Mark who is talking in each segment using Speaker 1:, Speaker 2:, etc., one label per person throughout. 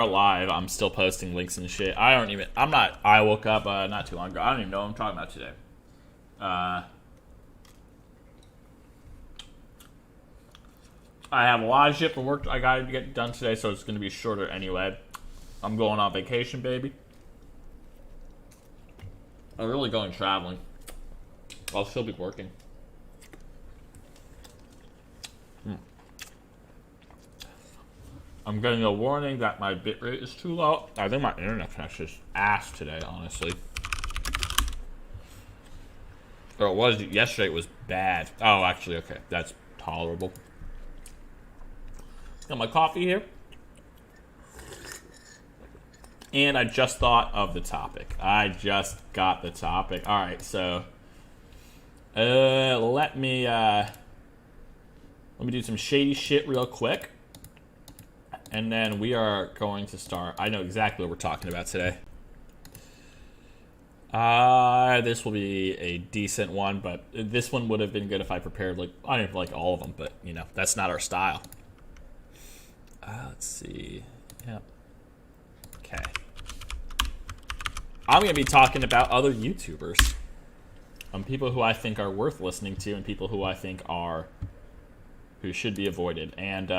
Speaker 1: Live, I'm still posting links and shit. I woke up not too long ago. I don't even know what I'm talking about today. I have a lot of shit for work I gotta get done today, so it's gonna be shorter anyway. I'm going on vacation, baby. I'm really going traveling. I'll still be working. I'm getting a warning that my bitrate is too low. I think my internet connection is ass today, honestly. Or it was yesterday. It was bad. Oh, actually, okay, that's tolerable. Got my coffee here, and I just thought of the topic. I just got the topic. All right, so let me do some shady shit real quick. And then we are going to start. I know exactly what we're talking about today. This will be a decent one, but this one would have been good if I prepared, like, I don't even like all of them, but, you know, that's not our style. Let's see. Yep. Okay. I'm going to be talking about other YouTubers. People who I think are worth listening to and people who I think who should be avoided. And,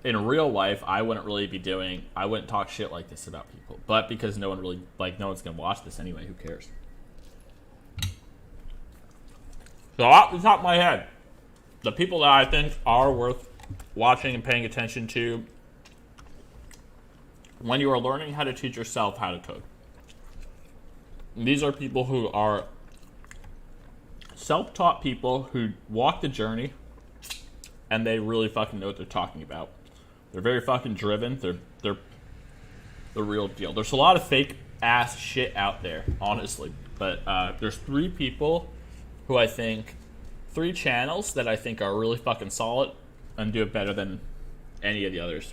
Speaker 1: in real life, I wouldn't talk shit like this about people. But because no one's going to watch this anyway, who cares? So off the top of my head, the people that I think are worth watching and paying attention to when you are learning how to teach yourself how to code. These are people who are self-taught people who walk the journey and they really fucking know what they're talking about. They're very fucking driven. They're the real deal. There's a lot of fake ass shit out there, honestly. But there's three channels that I think are really fucking solid and do it better than any of the others.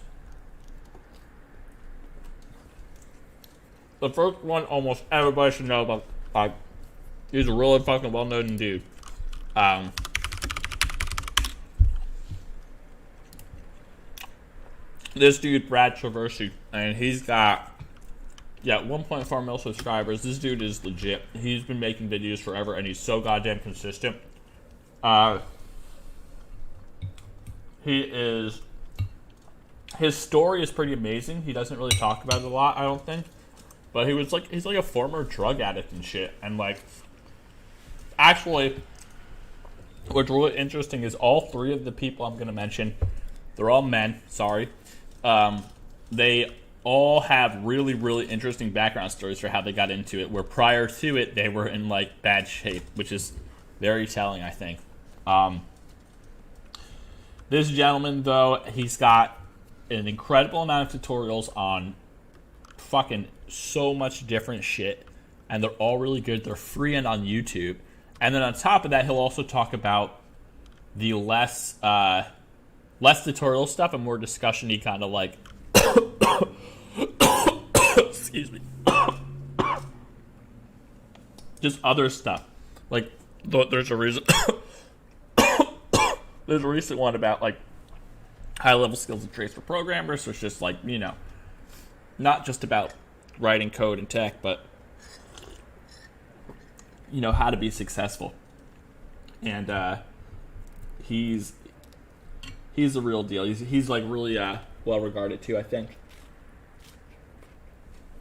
Speaker 1: The first one, almost everybody should know about. He's a really fucking well-known dude. This dude, Brad Traversy, and he's got 1.4 million subscribers. This dude is legit. He's been making videos forever, and he's so goddamn consistent. His story is pretty amazing. He doesn't really talk about it a lot, I don't think, but he's like a former drug addict and shit. And like, actually, what's really interesting is all three of the people I'm gonna mention, they're all men. Sorry. They all have really, really interesting background stories for how they got into it, where prior to it, they were in, like, bad shape, which is very telling, I think. This gentleman, though, he's got an incredible amount of tutorials on fucking so much different shit, and they're all really good. They're free and on YouTube. And then on top of that, he'll also talk about the less tutorial stuff and more discussion-y kind of like excuse me just other stuff. Like there's a recent one about like high-level skills and traits for programmers, so it's just like, you know, not just about writing code and tech, but you know, how to be successful. And he's the real deal. He's like really well regarded too, I think.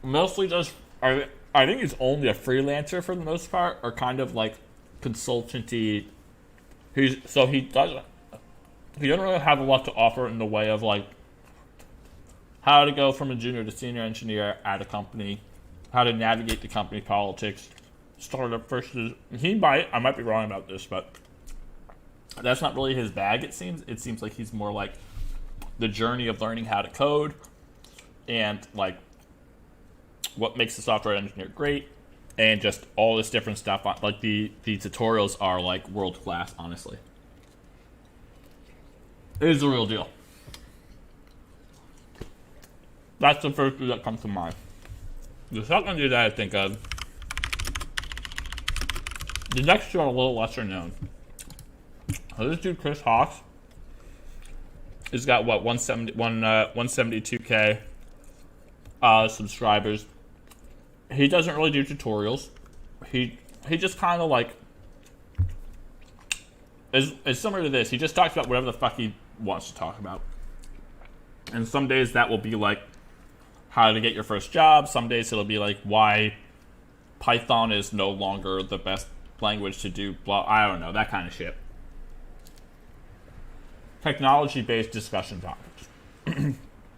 Speaker 1: Mostly just I think he's only a freelancer for the most part, or kind of like consultancy. He doesn't really have a lot to offer in the way of like how to go from a junior to senior engineer at a company, how to navigate the company politics, startup versus I might be wrong about this, but that's not really his bag, it seems. It seems like he's more like the journey of learning how to code and like what makes a software engineer great and just all this different stuff. Like the tutorials are like world class, honestly. It is the real deal. That's the first dude that comes to mind. The second dude that I think of, the next two are a little lesser known. So this dude, Chris Hawks, has got what, 172K subscribers. He doesn't really do tutorials. He just kind of like is similar to this. He just talks about whatever the fuck he wants to talk about. And some days that will be like how to get your first job. Some days it'll be like why Python is no longer the best language to do blah. I don't know, that kind of shit. Technology-based discussion topics.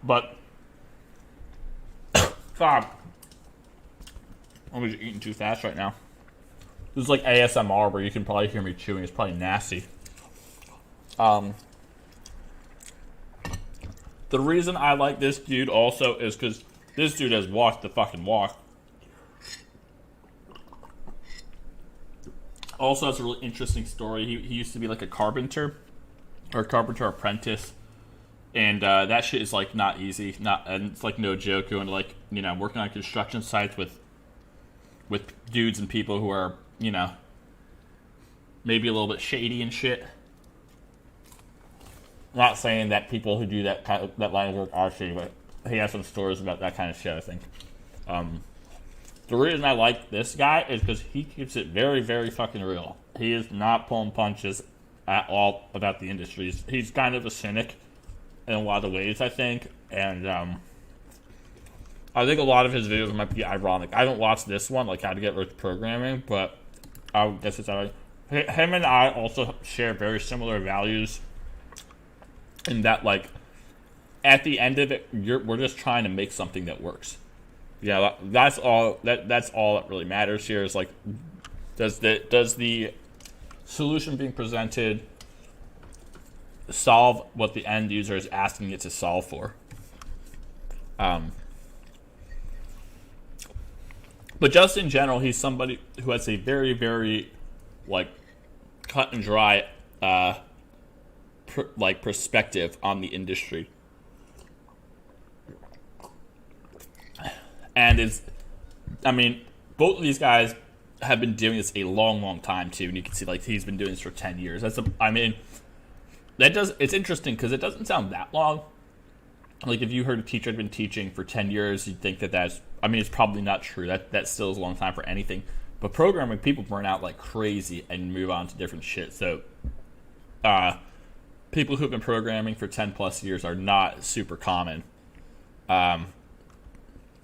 Speaker 1: But God, I'm just eating too fast right now. This is like ASMR where you can probably hear me chewing. It's probably nasty. The reason I like this dude also is because this dude has walked the fucking walk. Also has a really interesting story. He used to be like a carpenter, or carpenter apprentice. And that shit is like not easy. And it's like no joke going to like, you know, working on construction sites with dudes and people who are, you know, maybe a little bit shady and shit. Not saying that people who do that kind of, that line of work are shady, but he has some stories about that kind of shit, I think. The reason I like this guy is because he keeps it very, very fucking real. He is not pulling punches at all about the industry. He's kind of a cynic in a lot of ways, I think. And I think a lot of his videos might be ironic. I haven't watched this one, like How to Get Rich Programming, but I guess it's alright. Him and I also share very similar values in that, like, at the end of it, we're just trying to make something that works. Yeah, that's all. That's all that really matters here. Is like, does the solution being presented solve what the end user is asking it to solve for? But just in general, he's somebody who has a very, very, like, cut and dry, perspective on the industry. And both of these guys have been doing this a long, long time too, and you can see like he's been doing this for 10 years. It's interesting because it doesn't sound that long. Like if you heard a teacher had been teaching for 10 years, you'd think that's it's probably not true. That still is a long time for anything. But programming, people burn out like crazy and move on to different shit. So, people who've been programming for 10 plus years are not super common.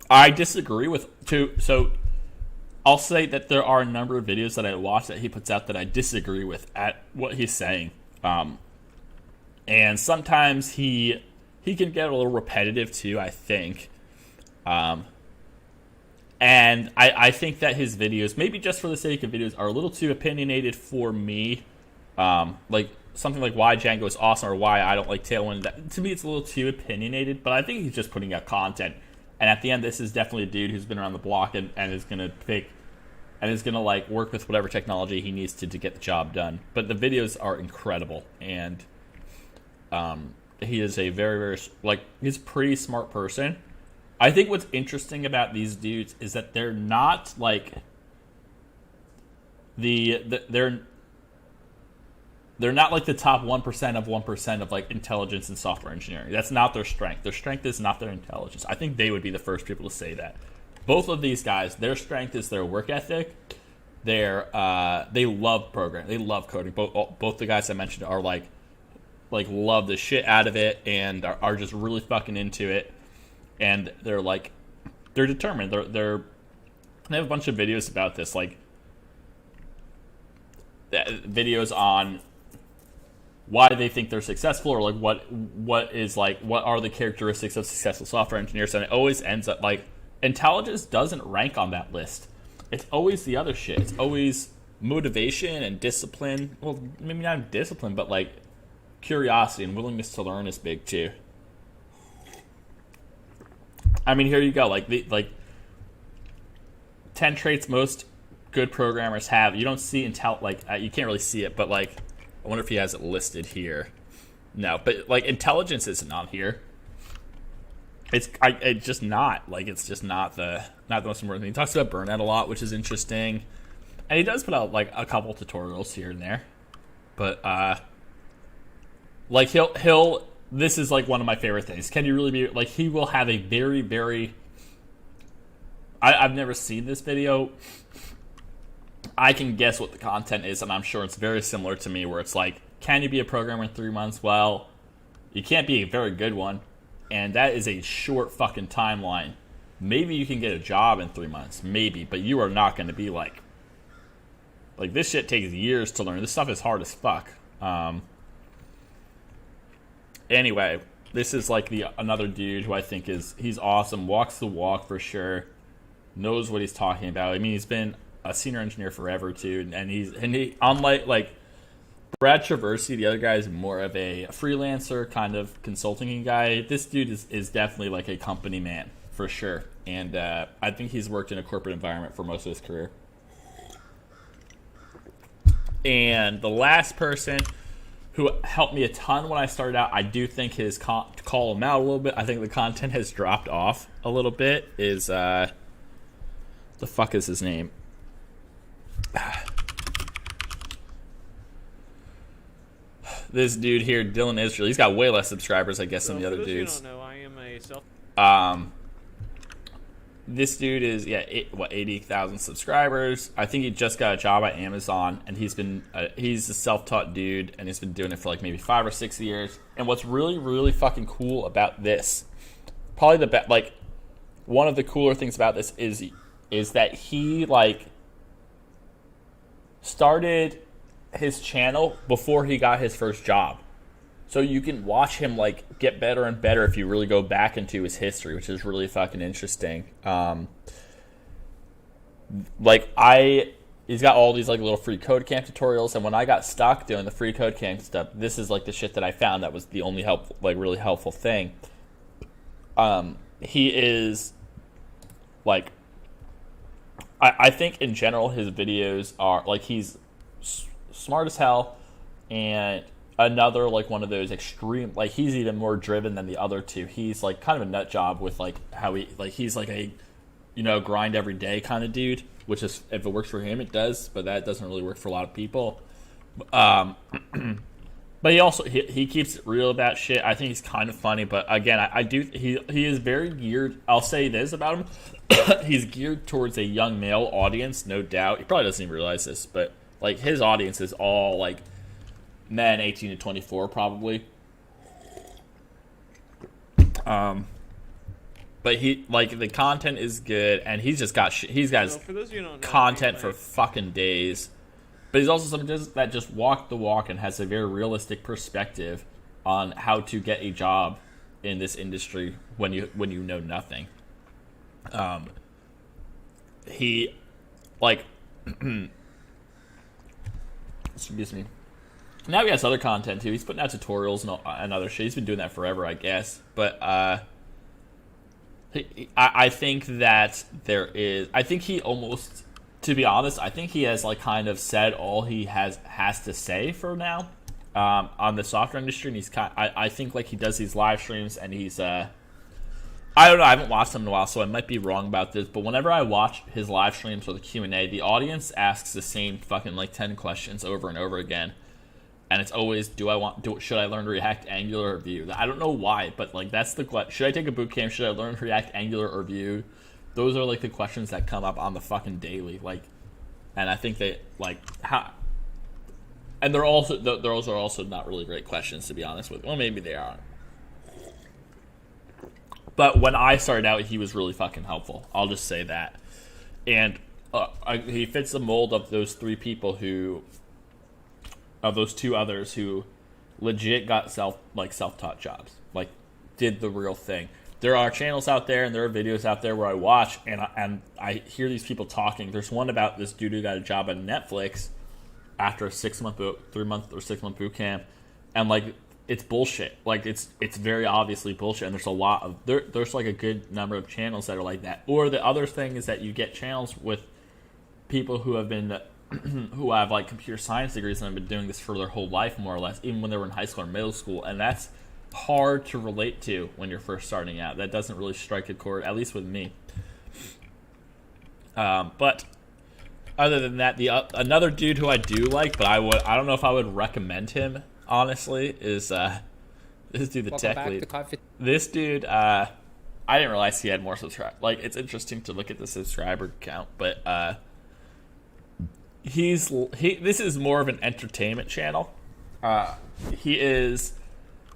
Speaker 1: I disagree with so I'll say that there are a number of videos that I watch that he puts out that I disagree with at what he's saying. And sometimes he can get a little repetitive too, I think. And I think that his videos, maybe just for the sake of videos, are a little too opinionated for me. Like something like why Django is awesome or why I don't like Tailwind. That, to me, it's a little too opinionated, but I think he's just putting out content. And at the end, this is definitely a dude who's been around the block and is going to pick and is going to like work with whatever technology he needs to get the job done. But the videos are incredible, and he is a very, very, like, he's a pretty smart person. I think what's interesting about these dudes is that they're not like they're not like the top 1% of 1% of like intelligence and software engineering. That's not their strength. Their strength is not their intelligence. I think they would be the first people to say that. Both of these guys, their strength is their work ethic. They love programming. They love coding. Both the guys I mentioned are like love the shit out of it and are just really fucking into it. And they're determined. They have a bunch of videos about this, like videos on why they think they're successful, or like what are the characteristics of successful software engineers, and it always ends up like intelligence doesn't rank on that list. It's always the other shit. It's always motivation and discipline. Well, maybe not discipline, but like curiosity and willingness to learn is big too. I mean, here you go. Like 10 traits most good programmers have. You don't see you can't really see it, but like I wonder if he has it listed here. No, but like intelligence isn't on here. It's just not like it's just not the most important thing. He talks about burnout a lot, which is interesting, and he does put out like a couple tutorials here and there. But like he'll this is like one of my favorite things. Can you really be like he will have a very, very I've never seen this video. I can guess what the content is, and I'm sure it's very similar to me, where it's like, can you be a programmer in 3 months? Well, you can't be a very good one, and that is a short fucking timeline. Maybe you can get a job in 3 months, maybe, but you are not going to be like this shit takes years to learn. This stuff is hard as fuck. Anyway, this is like another dude who I think he's awesome, walks the walk for sure, knows what he's talking about. I mean, he's been a senior engineer forever too, and he unlike like Brad Traversy, the other guy is more of a freelancer kind of consulting guy. This dude is definitely like a company man for sure, and I think he's worked in a corporate environment for most of his career. And the last person who helped me a ton when I started out, I do think his call him out a little bit. I think the content has dropped off a little bit. Is the fuck is his name? This dude here, Dylan Israel. He's got way less subscribers, I guess, than the other dudes.
Speaker 2: You don't know, I am a
Speaker 1: This dude is 80,000 subscribers. I think he just got a job at Amazon, and he's a self-taught dude, and he's been doing it for like maybe 5 or 6 years. And what's really, really fucking cool about this, probably one of the cooler things about this is that he like started his channel before he got his first job. So you can watch him like get better and better if you really go back into his history, which is really fucking interesting. He's got all these like little free code camp tutorials, and when I got stuck doing the free code camp stuff, this is like the shit that I found that was the only really helpful thing. He is like, I think in general his videos are like, he's smart as hell, and another like one of those extreme, like he's even more driven than the other two. He's like kind of a nut job with like how he's like a grind every day kind of dude, which is, if it works for him it does, but that doesn't really work for a lot of people. But he keeps it real about shit. I think he's kind of funny, but again, he is very geared. I'll say this about him. He's geared towards a young male audience, no doubt. He probably doesn't even realize this, but like his audience is all like men 18 to 24 probably. But he like the content is good, and he's got content for fucking days. But he's also somebody that just walked the walk and has a very realistic perspective on how to get a job in this industry when you know nothing. He like excuse me. Now he has other content too. He's putting out tutorials and other shit. He's been doing that forever, I guess. But I think that I think he almost, to be honest, I think he has like kind of said all he has to say for now on the software industry. And I think like he does these live streams, and he's I don't know. I haven't watched him in a while, so I might be wrong about this. But whenever I watch his live streams or the Q&A, the audience asks the same fucking like 10 questions over and over again. And it's always, should I learn React, Angular, or Vue? I don't know why, but like that's the question. Should I take a boot camp? Should I learn React, Angular, or Vue? Those are like the questions that come up on the fucking daily. Like, and I think they like how. And those are also not really great questions, to be honest with you. Well, maybe they are. But when I started out, he was really fucking helpful. I'll just say that. And he fits the mold of those three people of those two others who legit got self-taught jobs, like did the real thing. There are channels out there and there are videos out there where I watch and I hear these people talking. There's one about this dude who got a job at Netflix after a 3-month or 6 month boot camp, and like it's bullshit. Like it's very obviously bullshit, and there's a lot of there's like a good number of channels that are like that. Or the other thing is that you get channels with people who have been who have like computer science degrees and have been doing this for their whole life, more or less, even when they were in high school or middle school, and that's hard to relate to when you're first starting out. That doesn't really strike a chord, at least with me. But other than that, another dude who I do like, but I don't know if I would recommend him, honestly, is this dude, the tech lead. This dude, I didn't realize he had more subscribers. Like, it's interesting to look at the subscriber count, but this is more of an entertainment channel. A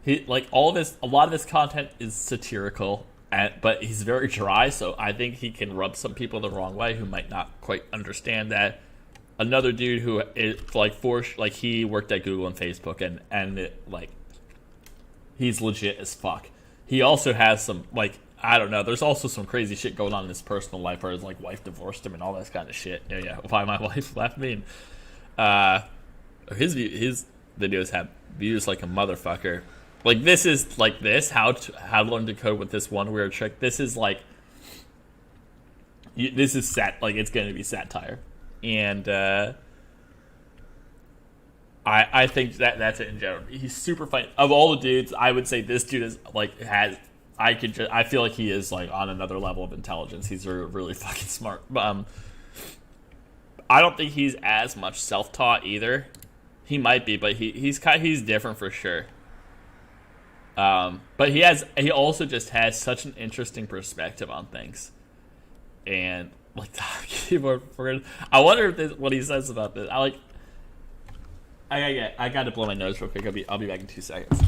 Speaker 1: lot of his content is satirical, but he's very dry, so I think he can rub some people the wrong way who might not quite understand that. Another dude who is he worked at Google and Facebook, and he's legit as fuck. He also has some, I don't know, there's also some crazy shit going on in his personal life where his wife divorced him and all that kind of shit. Yeah, why my wife left me. And, his videos have views like a motherfucker. This is how to learn to code with this one weird trick. This is it's going to be satire. And I think that's it in general. He's super funny. Of all the dudes, I would say this dude is I feel like he is on another level of intelligence. He's really fucking smart. I don't think he's as much self-taught either. He might be, but he's different for sure. But he also just has such an interesting perspective on things. And I wonder if what he says about this. I got to blow my nose real quick. I'll be back in 2 seconds.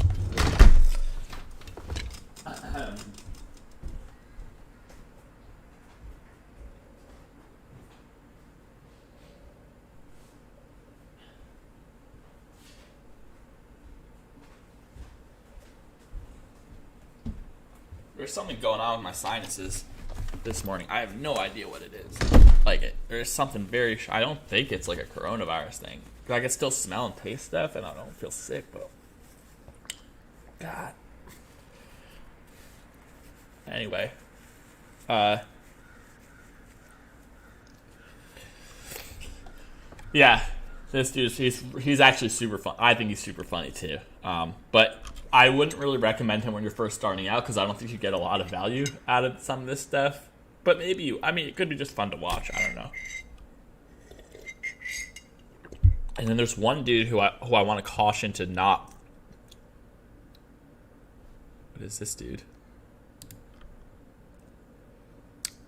Speaker 1: There's something going on with my sinuses this morning. I have no idea what it is. There's something very. I don't think it's a coronavirus thing. I can still smell and taste stuff, and I don't feel sick, but God. Anyway, yeah, this dude, he's actually super fun. I think he's super funny too. But I wouldn't really recommend him when you're first starting out because I don't think you get a lot of value out of some of this stuff. But maybe it could be just fun to watch. I don't know. And then there's one dude who I want to caution to not. What is this dude?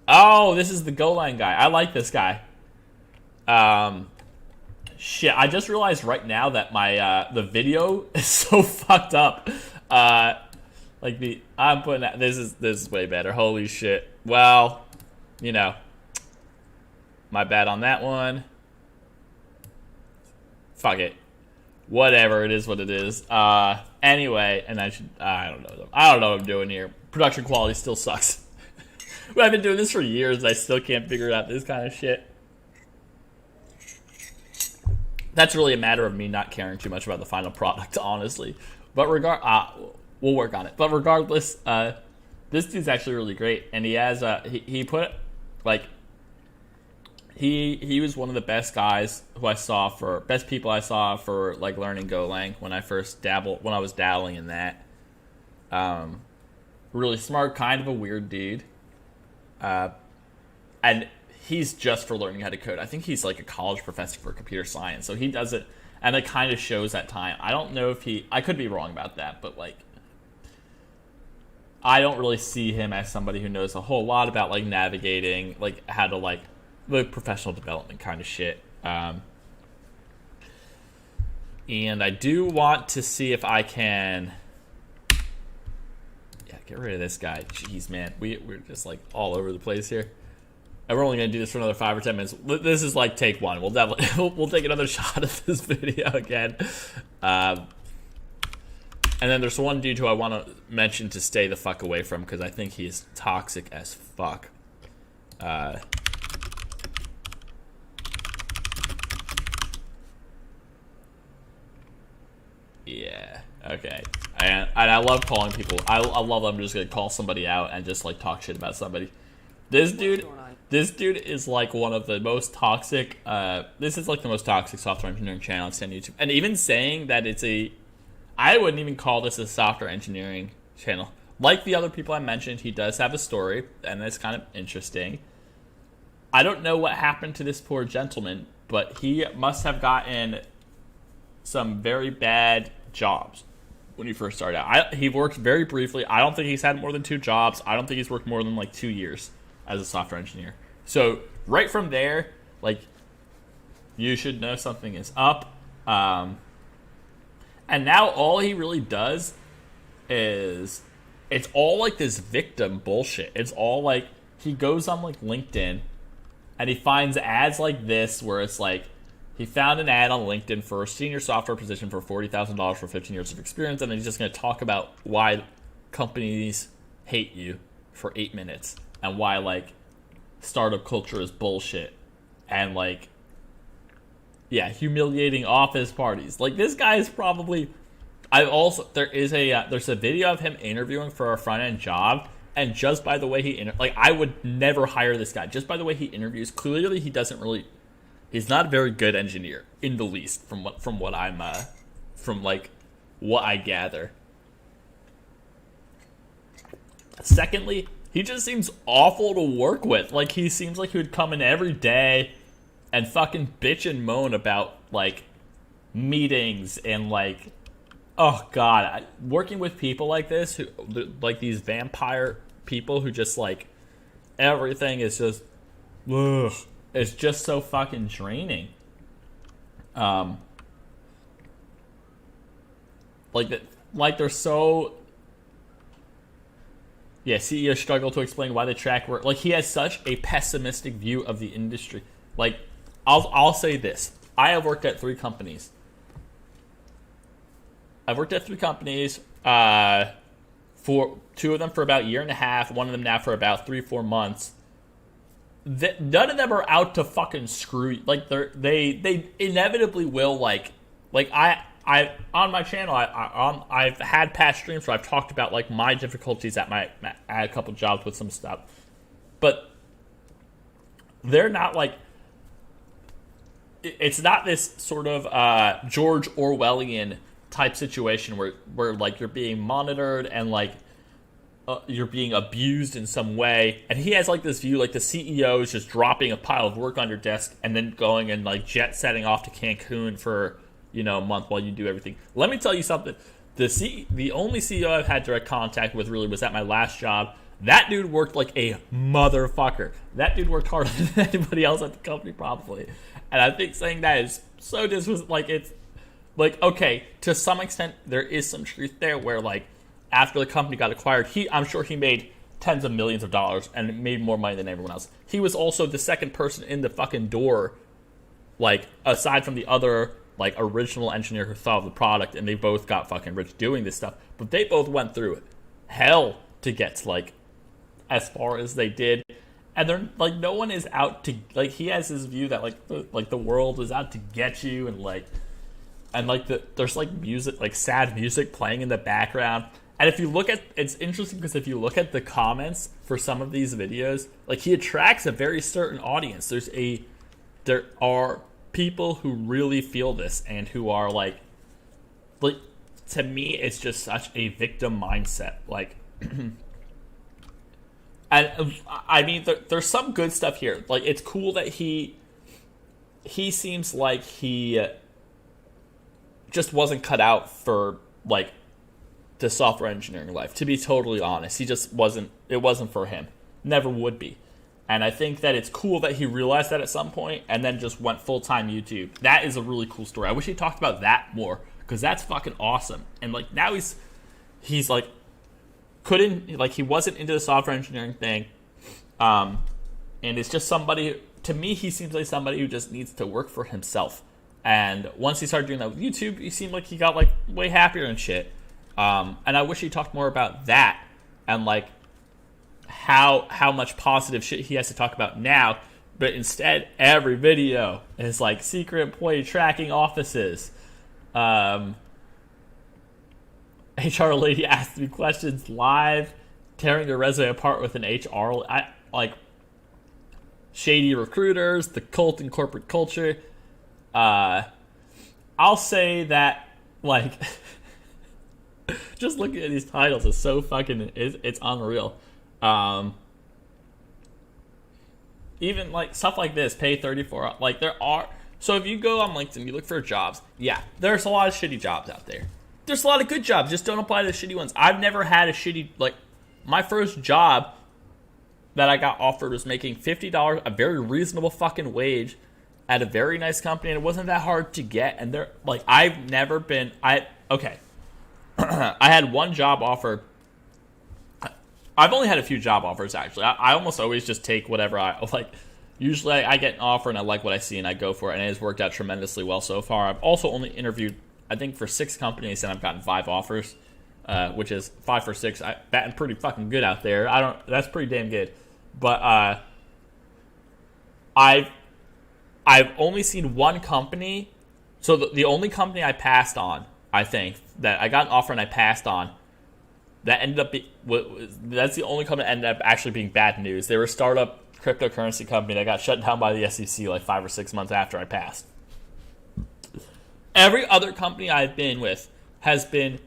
Speaker 1: Oh, this is the Golang guy. I like this guy. Shit, I just realized right now that my the video is so fucked up. I'm putting that, this is way better. Holy shit. Well, my bad on that one. Fuck it. Whatever, it is what it is. Anyway, and I don't know what I'm doing here. Production quality still sucks. I've been doing this for years and I still can't figure out this kind of shit. That's really a matter of me not caring too much about the final product, honestly. But we'll work on it. But regardless, this dude's actually really great, and he has he was one of the best guys best people I saw for learning Golang when I was dabbling in that. Really smart, kind of a weird dude, and he's just for learning how to code. I think he's a college professor for computer science, so he does it, and it kind of shows at time. I don't know if I could be wrong about that, but I don't really see him as somebody who knows a whole lot about navigating, how to the professional development kind of shit. And I do want to see if I can. Yeah, get rid of this guy. Jeez, man, we're just all over the place here. And we're only gonna do this for another 5 or 10 minutes. This is take one. We'll definitely we'll take another shot at this video again. And then there's one dude who I want to mention to stay the fuck away from because I think he's toxic as fuck. Yeah. Okay. And I love calling people. I love that I'm just gonna call somebody out and just talk shit about somebody. This dude is one of the most toxic. This is the most toxic software engineering channel on YouTube. And even saying that I wouldn't even call this a software engineering channel. Like the other people I mentioned, he does have a story, and it's kind of interesting. I don't know what happened to this poor gentleman, but he must have gotten some very bad jobs. when he first started out. He worked very briefly. I don't think he's had more than 2 jobs. I don't think he's worked more than like 2 years as a software engineer. So right from there, like, you should know something is up. And now all he really does is, it's all like this victim bullshit. It's all like, he goes on like LinkedIn and he finds ads like this where it's like, he found an ad on LinkedIn for a senior software position for $40,000 for 15 years of experience, and then he's just going to talk about why companies hate you for 8 minutes and why like startup culture is bullshit and like, yeah, humiliating office parties. Like, this guy is probably. There's a video of him interviewing for a front end job, and just by the way I would never hire this guy. Just by the way he interviews, clearly he's not a very good engineer in the least, from what I gather. Secondly, he just seems awful to work with. Like, he seems like he would come in every day and fucking bitch and moan about like meetings and like, oh god, working with people like this, who like these vampire people who just like, everything is just, ugh. It's just so fucking draining. Like they're so. Yeah, CEOs struggle to explain why they track work. Like, he has such a pessimistic view of the industry. Like, I'll say this: I have worked at 3 companies. I've worked at 3 companies. For 2 of them for about a year and a half. One of them now for about 3-4 months. None of them are out to fucking screw you. Like, they inevitably will. Like I on my channel, I've had past streams where I've talked about like my difficulties at a couple jobs with some stuff, but they're not like. It's not this sort of George Orwellian type situation where like you're being monitored and like. You're being abused in some way, and he has like this view, like the CEO is just dropping a pile of work on your desk and then going and like jet setting off to Cancun for a month while you do everything. Let me tell you something: the only CEO I've had direct contact with really was at my last job. That dude worked like a motherfucker. That dude worked harder than anybody else at the company probably, and I think saying that is so it's like, okay, to some extent there is some truth there where like. After the company got acquired, I'm sure he made tens of millions of dollars and made more money than everyone else. He was also the second person in the fucking door, like, aside from the other, like, original engineer who thought of the product, and they both got fucking rich doing this stuff. But they both went through hell to get to, like, as far as they did. And they're, like, no one is out to, like, he has this view that, like the world is out to get you, and, like, there's, like, music, like, sad music playing in the background. And if you look at, it's interesting because if you look at the comments for some of these videos, like, he attracts a very certain audience. There are people who really feel this and who are like, to me, it's just such a victim mindset. Like, and I mean, there's some good stuff here. Like, it's cool that he seems like he just wasn't cut out for, like, the software engineering life. To be totally honest, he just wasn't. It wasn't for him. Never would be. And I think that it's cool that he realized that at some point and then just went full-time YouTube. That is a really cool story. I wish he talked about that more because that's fucking awesome. And like now he's like couldn't, like, he wasn't into the software engineering thing. And it's just somebody, to me, he seems like somebody who just needs to work for himself. And once he started doing that with YouTube, he seemed like he got like way happier and shit. And I wish he talked more about that and like how much positive shit he has to talk about now. But instead, every video is like secret employee tracking offices. HR lady asked me questions live, tearing your resume apart with an HR, like shady recruiters, the cult and corporate culture. I'll say that, like, just looking at these titles is so fucking, it's unreal. Even like stuff like this, pay 34, like there are, so if you go on LinkedIn, you look for jobs, yeah, there's a lot of shitty jobs out there.
Speaker 3: there's a lot of good jobs. Just don't apply to the shitty ones. I've never had a shitty, like, my first job that I got offered was making $50, a very reasonable fucking wage at a very nice company, and it wasn't that hard to get. And they're like, I've never been, okay. I had one job offer. I've only had a few job offers, actually. I almost always just take whatever I like. Usually I get an offer and I like what I see and I go for it, and it has worked out tremendously well so far. I've also only interviewed, I think, for 6 companies, and I've gotten 5 offers, which is 5 for 6. Batting pretty fucking good out there. That's pretty damn good. But I've only seen one company. So the only company I passed on, I think, that I got an offer and I passed on, that ended up that's the only company that ended up actually being bad news. They were a startup cryptocurrency company that got shut down by the SEC like 5 or 6 months after I passed. Every other company I've been with has been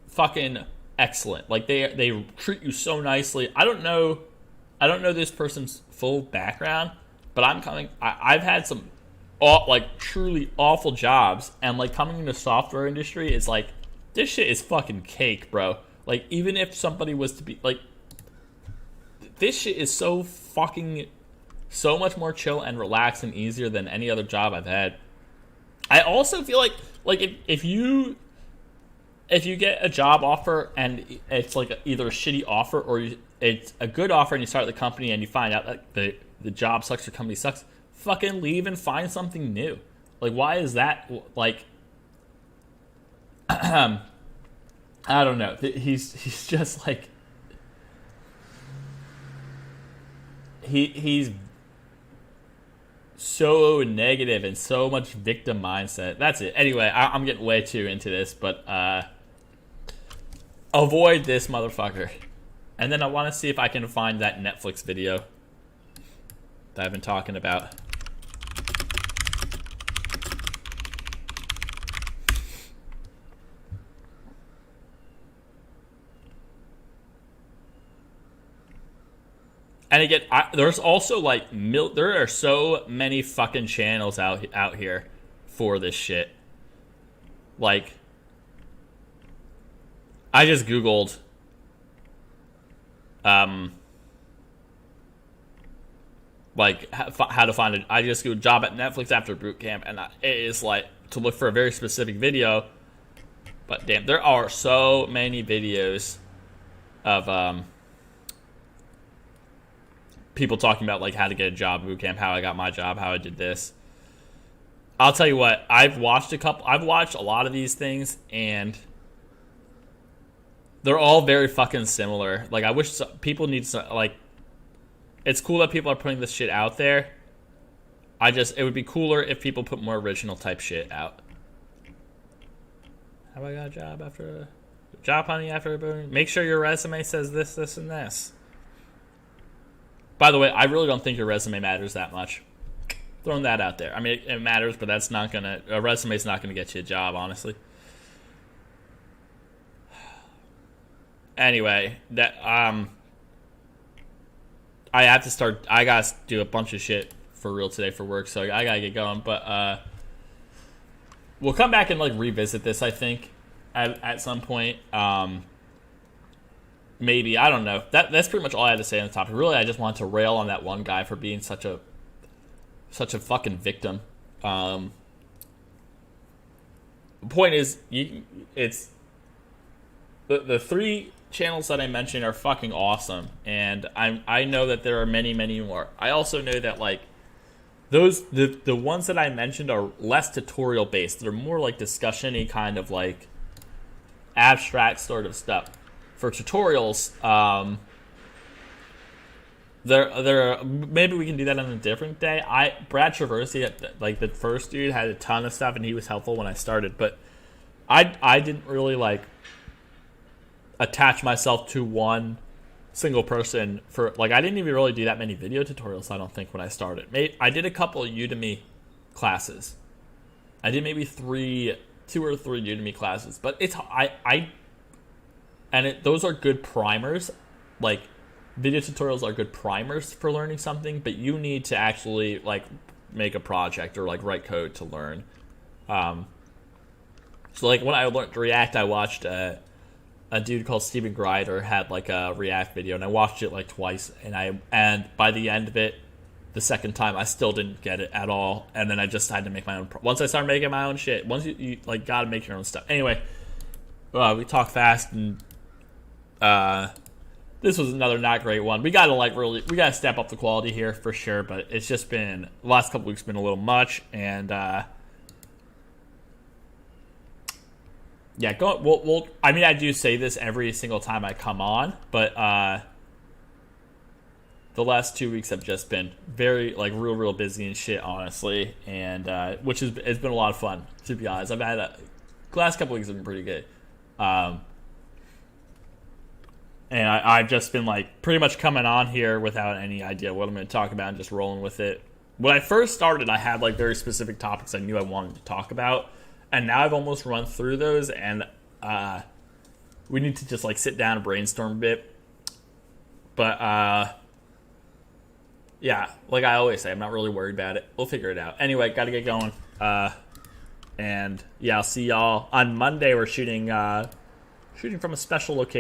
Speaker 3: fucking excellent. Like they treat you so nicely. I don't know this person's full background, but I've had some like truly awful jobs, and like coming into the software industry is like, this shit is fucking cake, bro. Like, even if somebody was to be like, this shit is so much more chill and relaxed and easier than any other job I've had. I also feel like if you get a job offer and it's like either a shitty offer or it's a good offer and you start at the company and you find out that the job sucks or company sucks, fucking leave and find something new. Like, why is that? Like, I don't know. He's just like, he's so negative and so much victim mindset. That's it. Anyway, I'm getting way too into this, but avoid this motherfucker. And then I want to see if I can find that Netflix video that I've been talking about. And again, there's also like there are so many fucking channels out here for this shit. Like, I just googled like how to find it. I just googled job at Netflix after boot camp, and it is like to look for a very specific video. But damn, there are so many videos of people talking about like how to get a job boot camp, how I got my job, how I did this. I'll tell you what, I've watched a lot of these things, and they're all very fucking similar. Like, I wish people need some, like, it's cool that people are putting this shit out there. It would be cooler if people put more original type shit out. How I got a job after job hunting after a boot? Make sure your resume says this, this, and this. By the way, I really don't think your resume matters that much. Throwing that out there. I mean, it matters, but that's not gonna. A resume's not gonna get you a job, honestly. Anyway, that I have to start. I gotta do a bunch of shit for real today for work, so I gotta get going. But we'll come back and like revisit this. I think at some point. Maybe, I don't know. That's pretty much all I had to say on the topic. Really, I just wanted to rail on that one guy for being such a fucking victim. The point is, it's the 3 channels that I mentioned are fucking awesome, and I know that there are many, many more. I also know that like the ones that I mentioned are less tutorial based. They're more like discussion-y kind of like abstract sort of stuff. For tutorials, there maybe we can do that on a different day. Brad Traversy, like the first dude, had a ton of stuff and he was helpful when I started, but I didn't really like attach myself to one single person for like I didn't even really do that many video tutorials. I don't think when I started. I did a couple of Udemy classes. I did maybe 2 or 3 Udemy classes, but those are good primers. Like, video tutorials are good primers for learning something, but you need to actually like make a project or like write code to learn. So like when I learned to react, I watched a dude called Steven Grider had like a react video, and I watched it like twice, and by the end of it, the second time, I still didn't get it at all, and then I just decided to make my own. Once I started making my own shit, once you like gotta make your own stuff. Anyway, we talk fast, and this was another not great one. We gotta step up the quality here for sure, but it's just been the last couple weeks been a little much, and yeah, we'll. I mean, I do say this every single time I come on, but the last 2 weeks have just been very like real busy and shit, honestly, and which it's been a lot of fun, to be honest. I've had the last couple weeks have been pretty good, and I've just been like pretty much coming on here without any idea what I'm going to talk about and just rolling with it. When I first started, I had like very specific topics I knew I wanted to talk about, and now I've almost run through those, and we need to just like sit down and brainstorm a bit, but yeah, like I always say, I'm not really worried about it. We'll figure it out. Anyway, got to get going. And yeah, I'll see y'all on Monday. We're shooting from a special location.